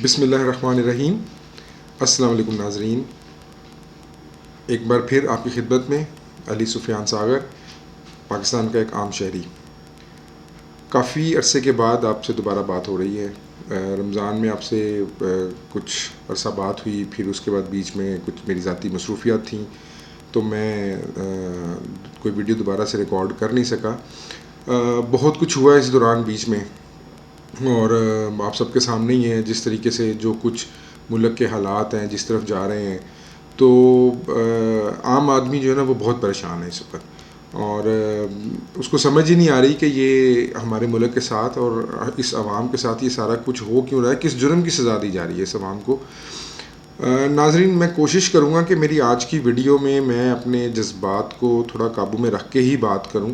بسم اللہ الرحمن الرحیم. السلام علیکم ناظرین. ایک بار پھر آپ کی خدمت میں علی سفیان ساگر، پاکستان کا ایک عام شہری. کافی عرصے کے بعد آپ سے دوبارہ بات ہو رہی ہے. رمضان میں آپ سے کچھ عرصہ بات ہوئی، پھر اس کے بعد بیچ میں کچھ میری ذاتی مصروفیات تھیں تو میں کوئی ویڈیو دوبارہ سے ریکارڈ کر نہیں سکا. بہت کچھ ہوا اس دوران بیچ میں، اور آپ سب کے سامنے ہی ہے جس طریقے سے جو کچھ ملک کے حالات ہیں جس طرف جا رہے ہیں. تو عام آدمی جو ہے نا وہ بہت پریشان ہے اس وقت، اور اس کو سمجھ ہی نہیں آ رہی کہ یہ ہمارے ملک کے ساتھ اور اس عوام کے ساتھ یہ سارا کچھ ہو کیوں رہا ہے، کس جرم کی سزا دی جا رہی ہے اس عوام کو. ناظرین، میں کوشش کروں گا کہ میری آج کی ویڈیو میں اپنے جذبات کو تھوڑا قابو میں رکھ کے ہی بات کروں،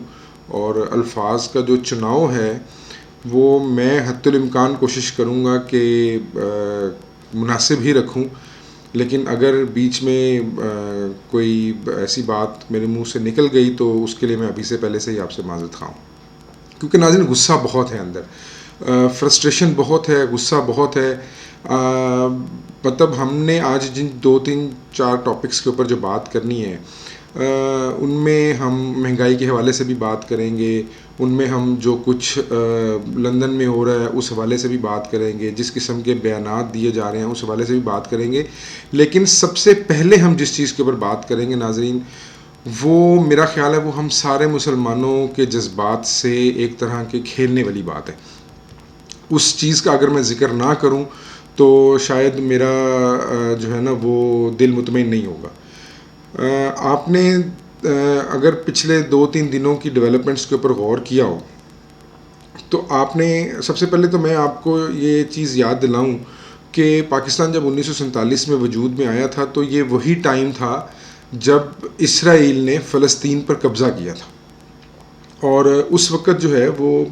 اور الفاظ کا جو چناؤ ہے وہ میں حتی الامکان کوشش کروں گا کہ مناسب ہی رکھوں. لیکن اگر بیچ میں کوئی ایسی بات میرے منہ سے نکل گئی تو اس کے لیے میں ابھی سے پہلے سے ہی آپ سے معذرت خواہوں. کیونکہ ناظرین غصہ بہت ہے اندر، فرسٹریشن بہت ہے، غصہ بہت ہے. مطلب ہم نے آج جن 2-3-4 ٹاپکس کے اوپر جو بات کرنی ہے ان میں ہم مہنگائی کے حوالے سے بھی بات کریں گے، ان میں ہم جو کچھ لندن میں ہو رہا ہے اس حوالے سے بھی بات کریں گے، جس قسم کے بیانات دیے جا رہے ہیں اس حوالے سے بھی بات کریں گے. لیکن سب سے پہلے ہم جس چیز کے اوپر بات کریں گے ناظرین، وہ میرا خیال ہے وہ ہم سارے مسلمانوں کے جذبات سے ایک طرح کے کھیلنے والی بات ہے. اس چیز کا اگر میں ذکر نہ کروں تو شاید میرا جو ہے نا وہ دل مطمئن نہیں ہوگا. آپ نے اگر پچھلے 2-3 دنوں کی ڈیولپمنٹس کے اوپر غور کیا ہو تو آپ نے سب سے پہلے تو میں آپ کو یہ چیز یاد دلاؤں کہ پاکستان جب 1947 میں وجود میں آیا تھا تو یہ وہی ٹائم تھا جب اسرائیل نے فلسطین پر قبضہ کیا تھا. اور اس وقت جو ہے وہ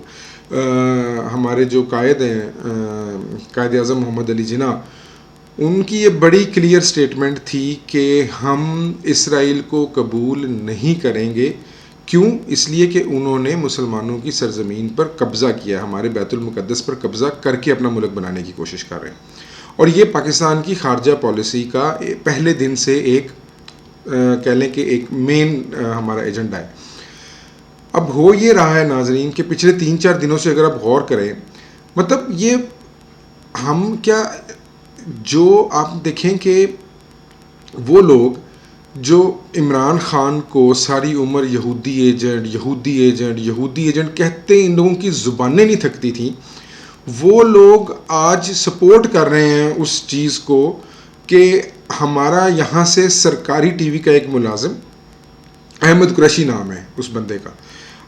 ہمارے جو قائد ہیں، قائد اعظم محمد علی جناح، ان کی یہ بڑی کلیئر سٹیٹمنٹ تھی کہ ہم اسرائیل کو قبول نہیں کریں گے. کیوں؟ اس لیے کہ انہوں نے مسلمانوں کی سرزمین پر قبضہ کیا، ہمارے بیت المقدس پر قبضہ کر کے اپنا ملک بنانے کی کوشش کر رہے ہیں. اور یہ پاکستان کی خارجہ پالیسی کا پہلے دن سے ایک کہہ لیں کہ ایک مین ہمارا ایجنڈا ہے. اب ہو یہ رہا ہے ناظرین کہ پچھلے 3-4 دنوں سے اگر آپ غور کریں، مطلب یہ ہم کیا، جو آپ دیکھیں کہ وہ لوگ جو عمران خان کو ساری عمر یہودی ایجنٹ کہتے ہیں، ان لوگوں کی زبانیں نہیں تھکتی تھیں، وہ لوگ آج سپورٹ کر رہے ہیں اس چیز کو کہ ہمارا یہاں سے سرکاری ٹی وی کا ایک ملازم، احمد قریشی نام ہے اس بندے کا،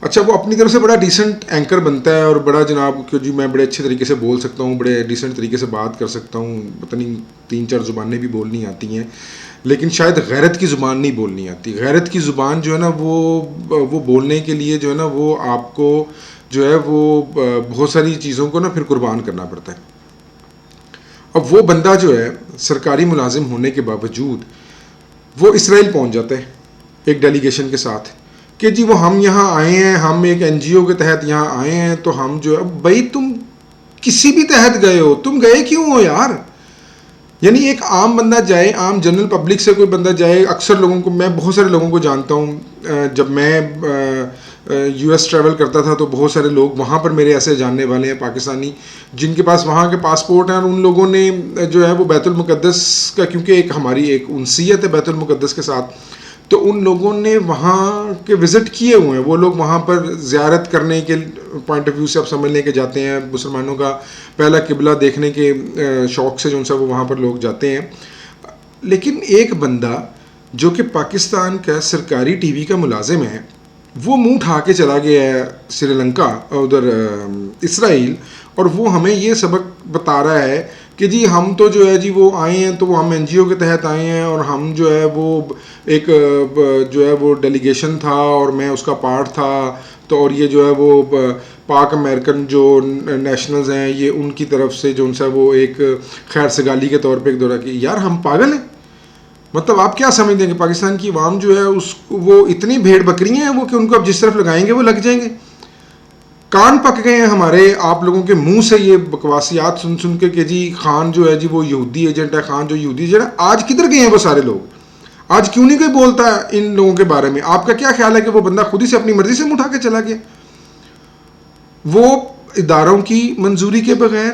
اچھا وہ اپنی طرف سے بڑا ڈیسنٹ اینکر بنتا ہے اور بڑا جناب کہ جی میں بڑے اچھے طریقے سے بول سکتا ہوں، بڑے ڈیسنٹ طریقے سے بات کر سکتا ہوں، پتہ نہیں 3-4 زبانیں بھی بولنی آتی ہیں، لیکن شاید غیرت کی زبان نہیں بولنی آتی. غیرت کی زبان جو ہے نا وہ بولنے کے لیے جو ہے نا وہ آپ کو جو ہے وہ بہت ساری چیزوں کو نا پھر قربان کرنا پڑتا ہے. اب وہ بندہ جو ہے سرکاری ملازم ہونے کے باوجود وہ اسرائیل پہنچ جاتا ہے ایک ڈیلیگیشن کے ساتھ کہ جی وہ ہم یہاں آئے ہیں، ہم ایک NGO کے تحت یہاں آئے ہیں، تو ہم جو ہے بھائی تم کسی بھی تحت گئے ہو، تم گئے کیوں ہو یار؟ یعنی ایک عام بندہ جائے، عام جنرل پبلک سے کوئی بندہ جائے، اکثر لوگوں کو، میں بہت سارے لوگوں کو جانتا ہوں، جب میں US ٹریول کرتا تھا تو بہت سارے لوگ وہاں پر میرے ایسے جاننے والے ہیں پاکستانی جن کے پاس وہاں کے پاسپورٹ ہیں، اور ان لوگوں نے جو ہے وہ بیت المقدس کا، کیونکہ ایک ہماری ایک انسیت ہے بیت المقدس کے ساتھ، تو ان لوگوں نے وہاں کے وزٹ کیے ہوئے ہیں. وہ لوگ وہاں پر زیارت کرنے کے پوائنٹ آف ویو سے آپ سمجھ لیں کہ جاتے ہیں، مسلمانوں کا پہلا قبلہ دیکھنے کے شوق سے جو ان سے وہ وہاں پر لوگ جاتے ہیں. لیکن ایک بندہ جو کہ پاکستان کا سرکاری ٹی وی کا ملازم ہے، وہ منہ اٹھا کے چلا گیا ہے سری لنکا، ادھر اسرائیل، اور وہ ہمیں یہ سبق بتا رہا ہے کہ جی ہم تو جو ہے جی وہ آئے ہیں، تو وہ ہم NGO کے تحت آئے ہیں، اور ہم جو ہے وہ ایک جو ہے وہ ڈیلیگیشن تھا اور میں اس کا پارٹ تھا، تو اور یہ جو ہے وہ پاک امریکن جو نیشنلز ہیں یہ ان کی طرف سے جو ان سے وہ ایک خیر سگالی کے طور پہ ایک دورہ کی. یار ہم پاگل ہیں؟ مطلب آپ کیا سمجھتے ہیں کہ پاکستان کی عوام جو ہے وہ اتنی بھیڑ بکری ہیں وہ کہ ان کو اب جس طرف لگائیں گے وہ لگ جائیں گے؟ کان پک گئے ہیں ہمارے آپ لوگوں کے منہ سے یہ بکواسیات سن سن کے کہ جی خان جو ہے جی وہ یہودی ایجنٹ ہے، خان جو یہودی ایجنٹ ہے. آج کدھر گئے ہیں وہ سارے لوگ؟ آج کیوں نہیں کوئی بولتا ہے ان لوگوں کے بارے میں؟ آپ کا کیا خیال ہے کہ وہ بندہ خود ہی سے اپنی مرضی سے منہ اٹھا کے چلا گیا؟ وہ اداروں کی منظوری کے بغیر،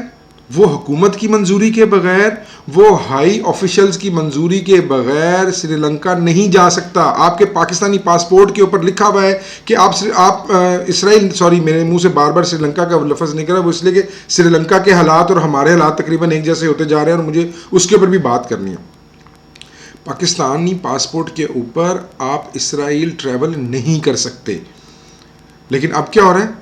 وہ حکومت کی منظوری کے بغیر، وہ ہائی آفیشلز کی منظوری کے بغیر سری لنکا نہیں جا سکتا. آپ کے پاکستانی پاسپورٹ کے اوپر لکھا ہوا ہے کہ آپ اسرائیل، سوری میرے منہ سے بار بار سری لنکا کا لفظ نکلا، وہ اس لیے کہ سری لنکا کے حالات اور ہمارے حالات تقریباً ایک جیسے ہوتے جا رہے ہیں اور مجھے اس کے اوپر بھی بات کرنی ہے. پاکستانی پاسپورٹ کے اوپر آپ اسرائیل ٹریول نہیں کر سکتے. لیکن اب کیا ہو رہا ہے؟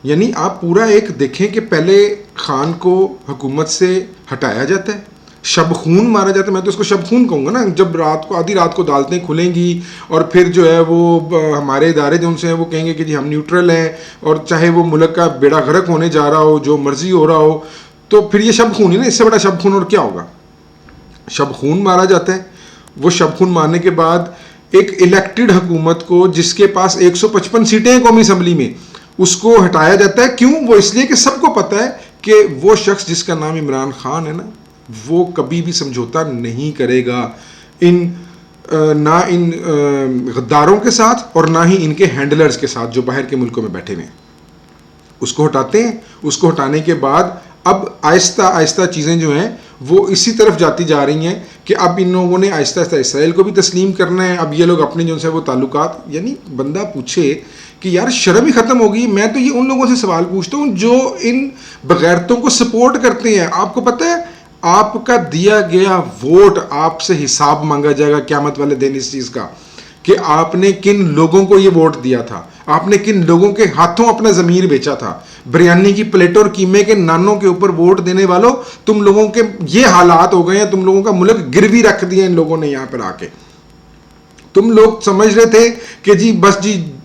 یعنی آپ پورا ایک دیکھیں کہ پہلے خان کو حکومت سے ہٹایا جاتا ہے، شب خون مارا جاتا ہے. میں تو اس کو شب خون کہوں گا نا. جب رات کو آدھی رات کو عدالتیں کھلیں گی اور پھر جو ہے وہ ہمارے ادارے جو ان سے ہیں وہ کہیں گے کہ جی ہم نیوٹرل ہیں، اور چاہے وہ ملک کا بیڑا غرق ہونے جا رہا ہو، جو مرضی ہو رہا ہو، تو پھر یہ شب خون ہے نا. اس سے بڑا شب خون اور کیا ہوگا؟ شب خون مارا جاتا ہے. وہ شب خون مارنے کے بعد ایک الیکٹڈ حکومت کو جس کے پاس 155 سیٹیں ہیں قومی اسمبلی میں، اس کو ہٹایا جاتا ہے. کیوں؟ وہ اس لیے کہ سب کو پتہ ہے کہ وہ شخص جس کا نام عمران خان ہے نا، وہ کبھی بھی سمجھوتا نہیں کرے گا نہ ان غداروں کے ساتھ اور نہ ہی ان کے ہینڈلرز کے ساتھ جو باہر کے ملکوں میں بیٹھے ہوئے ہیں. اس کو ہٹاتے ہیں. اس کو ہٹانے کے بعد اب آہستہ آہستہ چیزیں جو ہیں وہ اسی طرف جاتی جا رہی ہیں کہ اب ان لوگوں نے آہستہ آہستہ اسرائیل کو بھی تسلیم کرنا ہے. اب یہ لوگ اپنے جو سے وہ تعلقات، یعنی بندہ پوچھے کہ یار شرم ہی ختم ہو گئی. میں تو یہ ان لوگوں سے سوال پوچھتا ہوں جو ان بغیرتوں کو سپورٹ کرتے ہیں. آپ کو پتہ ہے آپ کا دیا گیا ووٹ آپ سے حساب مانگا جائے گا قیامت والے دن اس چیز کا کہ آپ نے کن لوگوں کو یہ ووٹ دیا تھا، آپ نے کن لوگوں کے ہاتھوں اپنا ضمیر بیچا تھا. بریانی کی پلیٹوں اور قیمے کے نانوں کے اوپر ووٹ دینے والوں، تم لوگوں کے یہ حالات ہو گئے ہیں. تم لوگوں کا ملک گروی رکھ دیا ان لوگوں نے یہاں پر آ کے. تم لوگ سمجھ رہے تھے کہ جی بس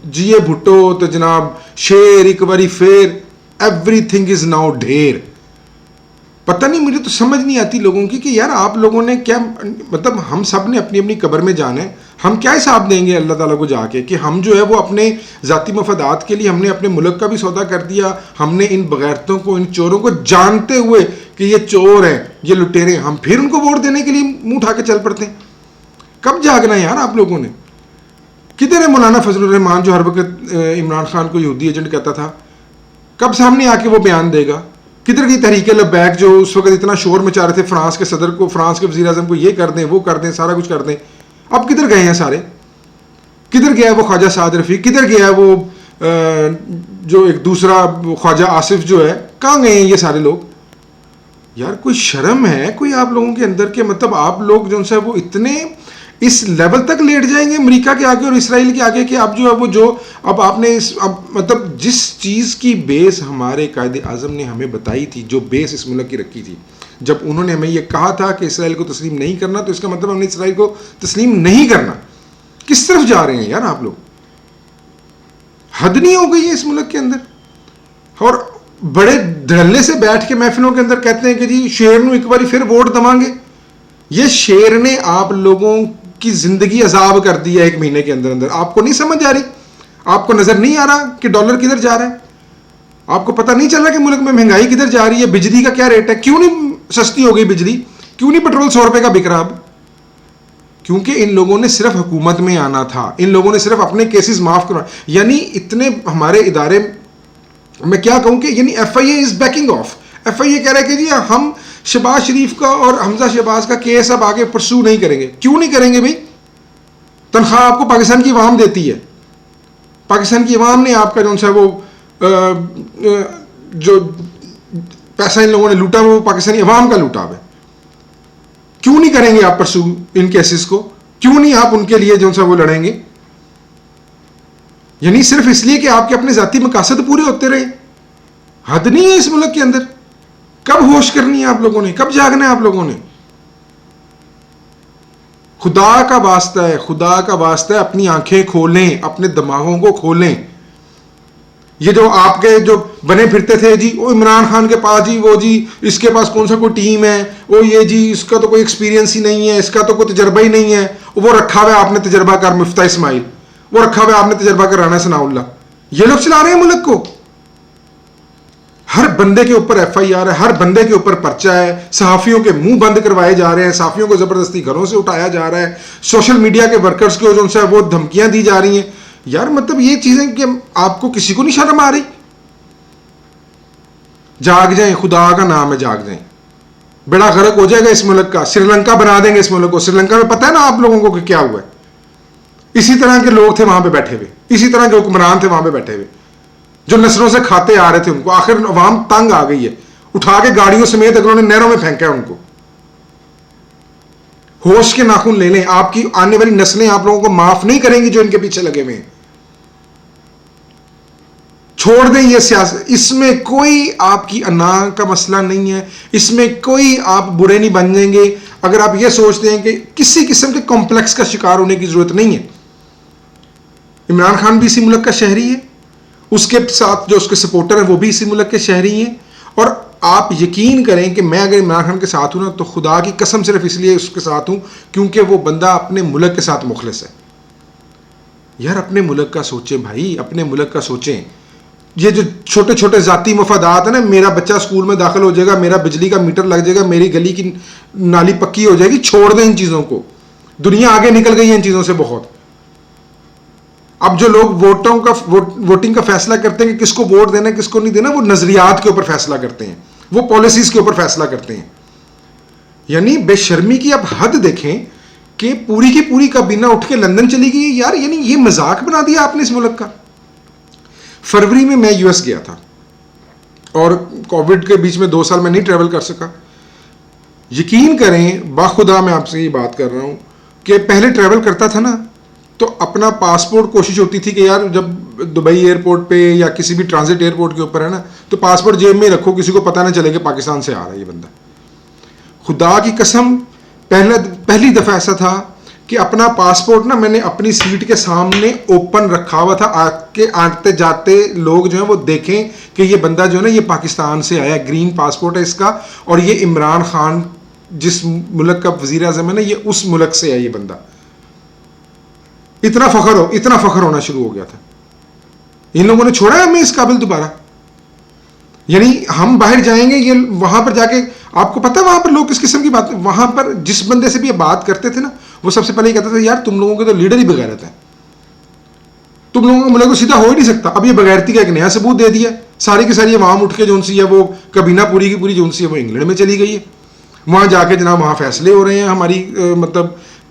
جیے بھٹو تو جناب شیر ایک باری فیر، ایوری تھنگ از ناؤ ڈھیر. پتہ نہیں، مجھے تو سمجھ نہیں آتی لوگوں کی کہ یار آپ لوگوں نے کیا، مطلب ہم سب نے اپنی اپنی قبر میں جانا ہے. ہم کیا حساب دیں گے اللہ تعالیٰ کو جا کے کہ ہم جو ہے وہ اپنے ذاتی مفادات کے لیے ہم نے اپنے ملک کا بھی سودا کر دیا. ہم نے ان بغیرتوں کو، ان چوروں کو جانتے ہوئے کہ یہ چور ہیں، یہ لٹیرے ہیں، ہم پھر ان کو ووٹ دینے کے لیے منہ اٹھا کے چل پڑتے ہیں. کب جاگنا ہے یار آپ لوگوں نے؟ کدھر ہے مولانا فضل الرحمان جو ہر وقت عمران خان کو یہودی ایجنٹ کہتا تھا؟ کب سامنے آ کے وہ بیان دے گا؟ کدھر کی تحریک لبیک جو اس وقت اتنا شور مچا رہے تھے فرانس کے صدر کو، فرانس کے وزیر اعظم کو، یہ کر دیں وہ کر دیں سارا کچھ کر دیں. اب کدھر گئے ہیں سارے؟ کدھر گیا ہے وہ خواجہ سعد رفیق؟ کدھر گیا ہے وہ جو ایک دوسرا خواجہ آصف جو ہے؟ کہاں گئے ہیں یہ سارے لوگ؟ یار کوئی شرم ہے کوئی آپ لوگوں کے اندر کے؟ مطلب آپ لوگ جو ہے وہ اتنے اس لیول تک لیٹ جائیں گے امریکہ کے آگے اور اسرائیل کے آگے کہ اب جو ہے وہ جو اب آپ نے مطلب جس چیز کی بیس ہمارے قائد اعظم نے ہمیں بتائی تھی، جو بیس اس ملک کی رکھی تھی، جب انہوں نے ہمیں یہ کہا تھا کہ اسرائیل کو تسلیم نہیں کرنا، تو اس کا مطلب ہم نے اسرائیل کو تسلیم نہیں کرنا. کس طرف جا رہے ہیں یار آپ لوگ؟ حد نہیں ہو گئی ہے اس ملک کے اندر؟ اور بڑے دھڑلے سے بیٹھ کے محفلوں کے اندر کہتے ہیں کہ جی شیر نو ایک باری پھر ووٹ دماں گے. یہ شیر نے آپ لوگوں کی زندگی عذاب کر دی ہے 1 مہینے کے اندر اندر. آپ کو نہیں سمجھ آ رہی؟ آپ کو نظر نہیں آ رہا کہ ڈالر کدھر جا رہا ہے؟ آپ کو پتہ نہیں چل رہا کہ ملک میں مہنگائی کدھر جا رہی ہے؟ بجلی کا کیا ریٹ ہے؟ کیوں نہیں سستی ہو گئی بجلی؟ کیوں نہیں پیٹرول 100 روپے کا بک رہا اب؟ کیونکہ ان لوگوں نے صرف حکومت میں آنا تھا، ان لوگوں نے صرف اپنے کیسز معاف کروا. یعنی اتنے ہمارے ادارے، میں کیا کہوں کہ یعنی ایف آئی اے از بیکنگ آف. ایف آئی اے کہہ رہا ہے کہ جی ہم شہباز شریف کا اور حمزہ شہباز کا کیس اب آگے پرسو نہیں کریں گے. کیوں نہیں کریں گے بھائی؟ تنخواہ آپ کو پاکستان کی عوام دیتی ہے. پاکستان کی عوام نے آپ کا جو ہے وہ جو پیسہ ان لوگوں نے لوٹا وہ پاکستانی عوام کا لوٹا ہے. کیوں نہیں کریں گے آپ پرسو ان کیسز کو؟ کیوں نہیں آپ ان کے لیے جو ہے وہ لڑیں گے؟ یعنی صرف اس لیے کہ آپ کے اپنے ذاتی مقاصد پورے ہوتے رہے. حد نہیں ہے اس ملک کے اندر. کب ہوش کرنی ہے آپ لوگوں نے؟ کب جاگنا ہے آپ لوگوں نے؟ خدا کا واسطہ ہے، خدا کا واسطہ ہے، اپنی آنکھیں کھولیں، اپنے دماغوں کو کھولیں. یہ جو آپ کے جو بنے پھرتے تھے جی وہ عمران خان کے پاس جی وہ جی اس کے پاس کون سا کوئی ٹیم ہے، وہ یہ جی اس کا تو کوئی ایکسپیرینس ہی نہیں ہے، اس کا تو کوئی تجربہ ہی نہیں ہے. وہ رکھا ہوا ہے آپ نے تجربہ کار مفتاح اسماعیل، وہ رکھا ہوا ہے آپ نے تجربہ کر رانا ثناء اللہ. یہ لوگ چلا رہے ہیں ملک کو. ہر بندے کے اوپر FIR ہے, ہر بندے کے اوپر پرچہ ہے, صحافیوں کے منہ بند کروائے جا رہے ہیں, صحافیوں کو زبردستی گھروں سے اٹھایا جا رہا ہے, سوشل میڈیا کے ورکرز کو جو ان سے وہ دھمکیاں دی جا رہی ہیں. یار مطلب یہ چیزیں کہ آپ کو کسی کو نہیں شرم آ رہی؟ جاگ جائیں, خدا کا نام ہے جاگ جائیں. بڑا غرق ہو جائے گا اس ملک کا, سری لنکا بنا دیں گے اس ملک کو. سری لنکا میں پتہ ہے نا آپ لوگوں کو کہ کیا ہوا ہے. اسی طرح کے لوگ تھے وہاں پہ بیٹھے ہوئے, اسی طرح کے حکمران تھے وہاں پہ بیٹھے ہوئے, جو نسلوں سے کھاتے آ رہے تھے ان کو. آخر عوام تنگ آ گئی ہے, اٹھا کے گاڑیوں سمیت اگر انہوں نے نہروں میں پھینکا ہے ان کو. ہوش کے ناخن لے لیں, آپ کی آنے والی نسلیں آپ لوگوں کو معاف نہیں کریں گی جو ان کے پیچھے لگے ہوئے ہیں. چھوڑ دیں یہ سیاست, اس میں کوئی آپ کی انا کا مسئلہ نہیں ہے, اس میں کوئی آپ برے نہیں بن جائیں گے. اگر آپ یہ سوچتے ہیں کہ کسی قسم کے کمپلیکس کا شکار ہونے کی ضرورت نہیں ہے. عمران خان بھی اسی ملک کا شہری ہے, اس کے ساتھ جو اس کے سپورٹر ہیں وہ بھی اسی ملک کے شہری ہیں. اور آپ یقین کریں کہ میں اگر عمران خان کے ساتھ ہوں نا تو خدا کی قسم صرف اس لیے اس کے ساتھ ہوں کیونکہ وہ بندہ اپنے ملک کے ساتھ مخلص ہے. یار اپنے ملک کا سوچیں بھائی, اپنے ملک کا سوچیں. یہ جو چھوٹے چھوٹے ذاتی مفادات ہیں نا, میرا بچہ اسکول میں داخل ہو جائے گا, میرا بجلی کا میٹر لگ جائے گا, میری گلی کی نالی پکی ہو جائے گی, چھوڑ دیں ان چیزوں کو. دنیا آگے نکل گئی ہے ان چیزوں سے بہت. اب جو لوگ ووٹنگ کا فیصلہ کرتے ہیں کہ کس کو ووٹ دینا کس کو نہیں دینا, وہ نظریات کے اوپر فیصلہ کرتے ہیں, وہ پالیسیز کے اوپر فیصلہ کرتے ہیں. یعنی بے شرمی کی اب حد دیکھیں کہ پوری کی پوری کابینہ اٹھ کے لندن چلی گئی. یار یعنی یہ مذاق بنا دیا آپ نے اس ملک کا. فروری میں US گیا تھا اور کووڈ کے بیچ میں 2 سال میں نہیں ٹریول کر سکا. یقین کریں باخدا میں آپ سے یہ بات کر رہا ہوں کہ پہلے ٹریول کرتا تھا نا تو اپنا پاسپورٹ کوشش ہوتی تھی کہ یار جب دبئی ایئرپورٹ پہ یا کسی بھی ٹرانزٹ ایئرپورٹ کے اوپر ہے نا تو پاسپورٹ جیب میں رکھو, کسی کو پتہ نہ چلے کہ پاکستان سے آ رہا ہے یہ بندہ. خدا کی قسم پہلی دفعہ ایسا تھا کہ اپنا پاسپورٹ نا میں نے اپنی سیٹ کے سامنے اوپن رکھا ہوا تھا کہ آتے جاتے لوگ جو ہیں وہ دیکھیں کہ یہ بندہ جو ہے نا یہ پاکستان سے آیا, گرین پاسپورٹ ہے اس کا, اور یہ عمران خان جس ملک کا وزیر اعظم ہے نا یہ اس ملک سے ہے یہ بندہ. اتنا فخر ہونا شروع ہو گیا تھا. ان لوگوں نے چھوڑا ہے ہمیں اس قابل دوبارہ. یعنی ہم باہر جائیں گے, یہ وہاں پر جا کے آپ کو پتا ہے وہاں پر لوگ کس قسم کی بات, وہاں پر جس بندے سے بھی یہ بات کرتے تھے نا وہ سب سے پہلے یہ کہتا تھا یار تم لوگوں کے تو لیڈر ہی بغیرت ہے, تم لوگوں کا ملک کو سیدھا ہو ہی نہیں سکتا. اب یہ بغیرتی کا ایک نیا ثبوت دے دیا. ساری کی ساری عوام اٹھ کے جو سی ہے وہ کابینہ پوری کی پوری جو سی ہے وہ انگلینڈ میں چلی گئی ہے. وہاں جا کے جناب وہاں فیصلے ہو رہے ہیں, ہماری مطلب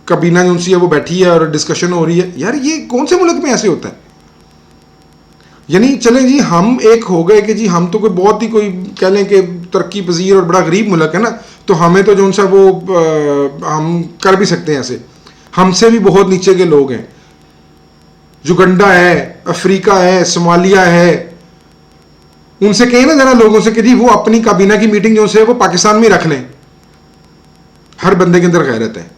کابینہ جو سی ہے وہ بیٹھی ہے اور ڈسکشن ہو رہی ہے. یار یہ کون سے ملک میں ایسے ہوتا ہے؟ یعنی چلیں جی ہم ایک ہو گئے کہ جی ہم تو کوئی بہت ہی کوئی کہہ لیں کہ ترقی پذیر اور بڑا غریب ملک ہے نا, تو ہمیں تو جو سا وہ ہم کر بھی سکتے ہیں ایسے. ہم سے بھی بہت نیچے کے لوگ ہیں, یوگنڈا ہے, افریقہ ہے, صومالیہ ہے, ان سے کہیں نا ذرا لوگوں سے کہ جی وہ اپنی کابینہ کی میٹنگ جو سے وہ پاکستان میں رکھ لیں. ہر بندے کے اندر غیرت ہے.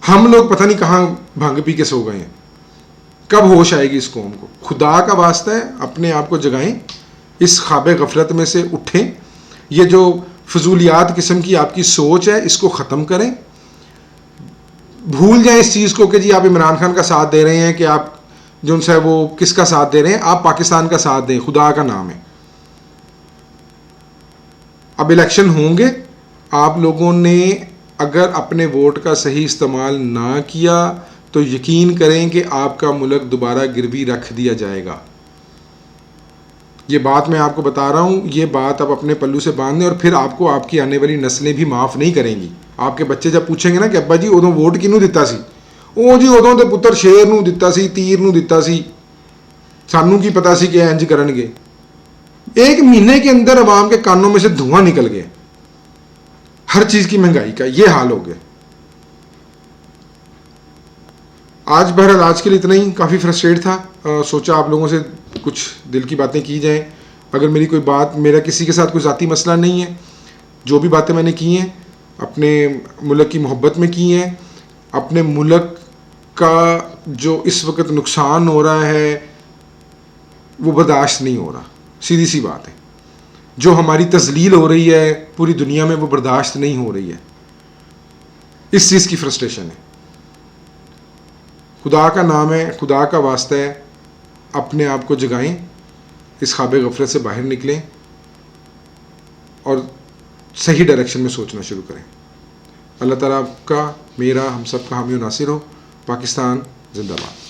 ہم لوگ پتہ نہیں کہاں بھنگ پی کے سو گئے ہیں. کب ہوش آئے گی اس قوم کو؟ خدا کا واسطہ ہے اپنے آپ کو جگائیں, اس خواب غفلت میں سے اٹھیں. یہ جو فضولیات قسم کی آپ کی سوچ ہے اس کو ختم کریں. بھول جائیں اس چیز کو کہ جی آپ عمران خان کا ساتھ دے رہے ہیں, کہ آپ جو ان سے وہ کس کا ساتھ دے رہے ہیں, آپ پاکستان کا ساتھ دیں. خدا کا نام ہے. اب الیکشن ہوں گے, آپ لوگوں نے اگر اپنے ووٹ کا صحیح استعمال نہ کیا تو یقین کریں کہ آپ کا ملک دوبارہ گروی رکھ دیا جائے گا. یہ بات میں آپ کو بتا رہا ہوں, یہ بات آپ اپنے پلو سے باندھ دیں, اور پھر آپ کو آپ کی آنے والی نسلیں بھی معاف نہیں کریں گی. آپ کے بچے جب پوچھیں گے نا کہ ابا جی ادوں ووٹ کینوں دتا سی, او جی ادوں تے پتر شیر نوں دتا سی, تیر نوں دتا سی, سانوں کی پتا سی کہ انج کرن گے. 1 مہینے کے اندر عوام کے کانوں میں سے دھواں نکل گیا. ہر چیز کی مہنگائی کا یہ حال ہو گیا. آج بہرحال آج کے لیے اتنا ہی. کافی فرسٹریٹ تھا, سوچا آپ لوگوں سے کچھ دل کی باتیں کی جائیں. اگر میری کوئی بات, میرا کسی کے ساتھ کوئی ذاتی مسئلہ نہیں ہے, جو بھی باتیں میں نے کی ہیں اپنے ملک کی محبت میں کی ہیں. اپنے ملک کا جو اس وقت نقصان ہو رہا ہے وہ برداشت نہیں ہو رہا, سیدھی سی بات ہے. جو ہماری تذلیل ہو رہی ہے پوری دنیا میں وہ برداشت نہیں ہو رہی ہے. اس چیز کی فرسٹریشن ہے. خدا کا نام ہے, خدا کا واسطہ ہے, اپنے آپ کو جگائیں, اس خواب غفلت سے باہر نکلیں. اور صحیح ڈائریکشن میں سوچنا شروع کریں. اللہ تعالیٰ آپ کا، میرا، ہم سب کا حامی و ناصر ہو. پاکستان زندہ باد.